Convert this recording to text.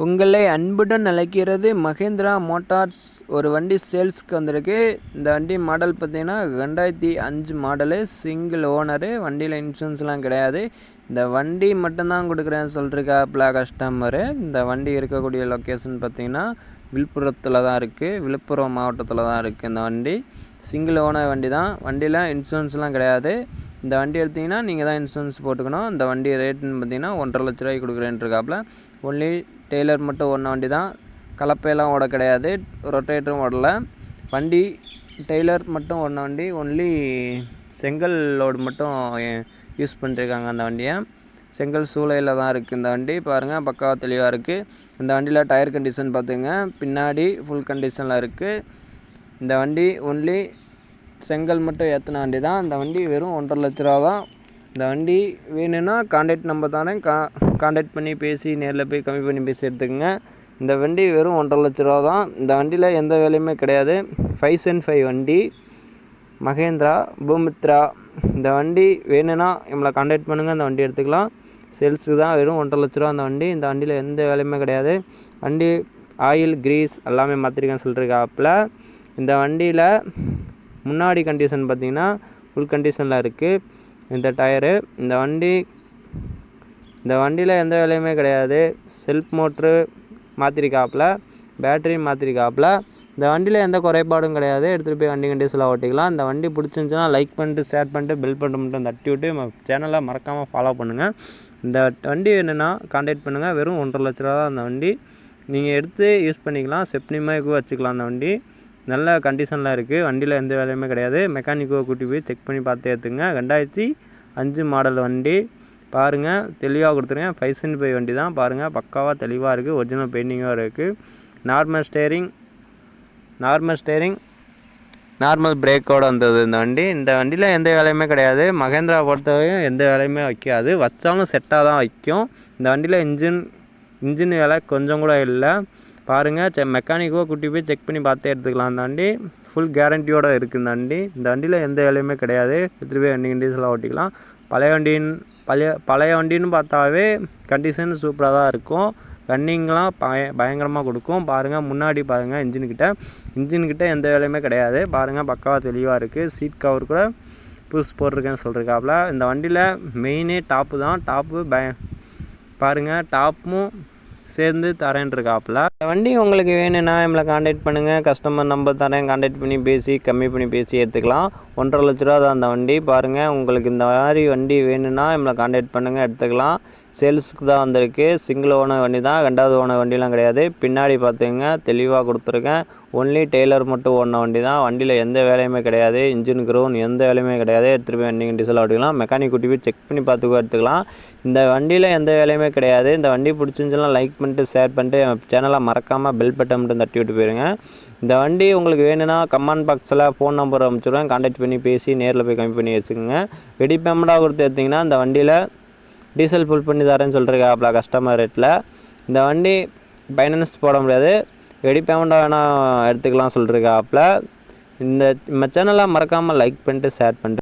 உங்களை அன்புடன் அழைக்கிறது மகேந்திரா மோட்டார்ஸ். ஒரு வண்டி சேல்ஸ்க்கு வந்திருக்கு. இந்த வண்டி மாடல் பார்த்தீங்கன்னா 2005 மாடலு, சிங்கிள் ஓனரு. வண்டியில் இன்சூரன்ஸ்லாம் கிடையாது. இந்த வண்டி மட்டும்தான் கொடுக்குறேன்னு சொல்லிருக்காப்புல கஸ்டமரு. இந்த வண்டி இருக்கக்கூடிய லொக்கேஷன் பார்த்தீங்கன்னா விழுப்புரத்தில் தான் இருக்குது. விழுப்புரம் மாவட்டத்தில் தான் இருக்குது. இந்த வண்டி சிங்கிள் ஓனர் வண்டி தான். வண்டியில் இன்சூரன்ஸ்லாம் கிடையாது. இந்த வண்டி எடுத்திங்கன்னா நீங்கள் தான் இன்சூரன்ஸ் போட்டுக்கணும். இந்த வண்டி ரேட்டுன்னு பார்த்தீங்கன்னா 1,50,000 ரூபாய்க்கு கொடுக்குறேன்ருக்காப்புல. ஒன்லி டெய்லர் மட்டும் ஓடின வண்டி தான். கலப்பையெல்லாம் ஓட கிடையாது, ரொட்டேட்டரும் ஓடலை. வண்டி டெய்லர் மட்டும் ஓடின வண்டி. ஒன்லி செங்கல் லோடு மட்டும் யூஸ் பண்ணிருக்காங்க. அந்த வண்டியை செங்கல் சூளையில் தான் இருக்குது. இந்த வண்டி பாருங்கள், பக்காவாக தெளிவாக இருக்குது. இந்த வண்டியில் டயர் கண்டிஷன் பார்த்துங்க, பின்னாடி ஃபுல் கண்டிஷனில் இருக்குது. இந்த வண்டி ஒன்லி செங்கல் மட்டும் ஏற்றின வண்டி தான். இந்த வண்டி வெறும் 1,50,000 ரூபா தான். இந்த வண்டி வேணும்னா கான்டாக்ட் நம்பர் தானே, கான்டாக்ட் பண்ணி பேசி நேரில் போய் கம்மி பண்ணி பேசி எடுத்துக்கோங்க. இந்த வண்டி வெறும் 1,50,000 ரூபா தான். இந்த வண்டியில் எந்த வேலையுமே கிடையாது. 5/5 வண்டி, மகேந்திரா பூமித்ரா. இந்த வண்டி வேணும்னா நம்மளை கான்டாக்ட் பண்ணுங்கள், இந்த வண்டி எடுத்துக்கலாம். சேல்ஸுக்கு தான், வெறும் 1,50,000 ரூபா அந்த வண்டி. இந்த வண்டியில் எந்த வேலையுமே கிடையாது. வண்டி ஆயில் கிரீஸ் எல்லாமே மாற்றிருக்கேன்னு சொல்லிருக்காப்புல. இந்த வண்டியில் முன்னாடி கண்டிஷன் பார்த்திங்கன்னா ஃபுல் கண்டிஷனில் இருக்குது. இந்த டயரு இந்த வண்டியில் எந்த வேலையுமே கிடையாது. செல்ஃப் மோட்ரு மாற்றிருக்காப்புல, பேட்டரி மாற்றிருக்காப்புல. இந்த வண்டியில் எந்த குறைபாடும் கிடையாது. எடுத்துகிட்டு போய் வண்டி கண்டிஷனில் ஓட்டிக்கலாம். இந்த வண்டி பிடிச்சிருந்துச்சுன்னா லைக் பண்ணிட்டு, ஷேர் பண்ணிட்டு, பெல் பட்டன் மட்டும் தட்டி விட்டு சேனலை மறக்காமல் ஃபாலோ பண்ணுங்கள். இந்த வண்டி என்னென்னா கான்டாக்ட் பண்ணுங்கள். வெறும் 1,50,000 ரூபா தான் அந்த வண்டி. நீங்கள் எடுத்து யூஸ் பண்ணிக்கலாம். செப்னிமாய்க்கு வச்சுக்கலாம். அந்த வண்டி நல்ல கண்டிஷனில் இருக்குது. வண்டியில் எந்த வேலையுமே கிடையாது. மெக்கானிக்கோ கூட்டி போய் செக் பண்ணி பார்த்து எடுத்துங்க. 2005 மாடல் வண்டி பாருங்கள், தெளிவாக கொடுத்துருங்க. 5/5 வண்டி தான். பாருங்கள், பக்காவாக தெளிவாக இருக்குது. ஒரிஜினல் பெயிண்டிங்காக இருக்குது. நார்மல் ஸ்டேரிங் நார்மல் பிரேக்கோடு வந்தது இந்த வண்டி. இந்த வண்டியில் எந்த வேலையுமே கிடையாது. மகேந்திரா பொறுத்தவரையும் எந்த வேலையுமே வைக்காது. வச்சாலும் செட்டாக தான் வைக்கும். இந்த வண்டியில் இன்ஜின் வேலை கொஞ்சம் கூட இல்லை. பாருங்கள், மெக்கானிக்கோ கூட்டி போய் செக் பண்ணி பார்த்து எடுத்துக்கலாம். அந்த வண்டி ஃபுல் கேரண்டியோடு இருக்குது. இந்த வண்டியில் எந்த வேலையுமே கிடையாது. எடுத்துகிட்டு போய் வண்டி கண்டிஷனில் ஓட்டிக்கலாம். பழைய வண்டின்னு பார்த்தாவே கண்டிஷன் சூப்பராக தான் இருக்கும். ரன்னிங்லாம் பயங்கரமாக கொடுக்கும். பாருங்கள், முன்னாடி பாருங்கள், இன்ஜின்கிட்ட எந்த வேலையுமே கிடையாது. பாருங்கள், பக்காவாக தெளிவாக இருக்குது. சீட் கவர் கூட புதுசு போட்டிருக்கேன்னு சொல்லிருக்காப்புல. இந்த வண்டியில் மெயினே டாப்பு தான். பாருங்கள், டாப்பும் சேர்ந்து தரேன்ருக்காப்புல. இந்த வண்டி உங்களுக்கு வேணும்னா நம்மளை கான்டாக்ட் பண்ணுங்கள். கஸ்டமர் நம்பர் தரேன், கான்டாக்ட் பண்ணி பேசி கம்மி பண்ணி பேசி எடுத்துக்கலாம். 1,50,000 ரூபா தான் அந்த வண்டி. பாருங்கள், உங்களுக்கு இந்த மாதிரி வண்டி வேணும்னா நம்மளை கான்டாக்ட் பண்ணுங்கள், எடுத்துக்கலாம். சேல்ஸுக்கு தான் வந்திருக்கு. சிங்கிள் ஓனர் வண்டி தான், 2வது ஓனர் வண்டிலாம் கிடையாது. பின்னாடி பார்த்துங்க, தெளிவாக கொடுத்துருக்கேன். ஒன்லி டெய்லர் மட்டும் ஓடின வண்டி தான். வண்டியில் எந்த வேலையுமே கிடையாது. இன்ஜின் க்ரௌன் எந்த வேலையுமே கிடையாது. எடுத்துகிட்டு போய் வண்டி கண்டிஷனில் ஓட்டிக்கலாம். மெக்கானிக் கூட்டி போய் செக் பண்ணி பார்த்துக்கோ எடுத்துக்கலாம். இந்த வண்டியில் எந்த வேலையுமே கிடையாது. இந்த வண்டி பிடிச்சிருந்துச்சுன்னா லைக் பண்ணிட்டு, ஷேர் பண்ணிட்டு, சேனலை மறக்காமல் பெல் பட்டன் மட்டும் தட்டி விட்டு போயிருங்க. இந்த வண்டி உங்களுக்கு வேணும்னா கமெண்ட் பாக்ஸில் ஃபோன் நம்பர் அனுப்பிச்சுடுவேன். கான்டாக்ட் பண்ணி பேசி நேரில் போய் கம்மி பண்ணி வச்சுக்கோங்க. ரெடி பேமெண்ட்டாக கொடுத்து எடுத்திங்கன்னா இந்த வண்டியில் டீசல் ஃபுல் பண்ணி தரேன்னு சொல்லிருக்காப்புல கஸ்டமர் ரேட்டில். இந்த வண்டி ஃபைனான்ஸ் போட முடியாது, ரெடி பேமெண்ட்டாக வேணால் எடுத்துக்கலாம் சொல்லிருக்காப்புல. நம்ம சேனலை மறக்காமல் லைக் பண்ணிட்டு, ஷேர் பண்ணிட்டு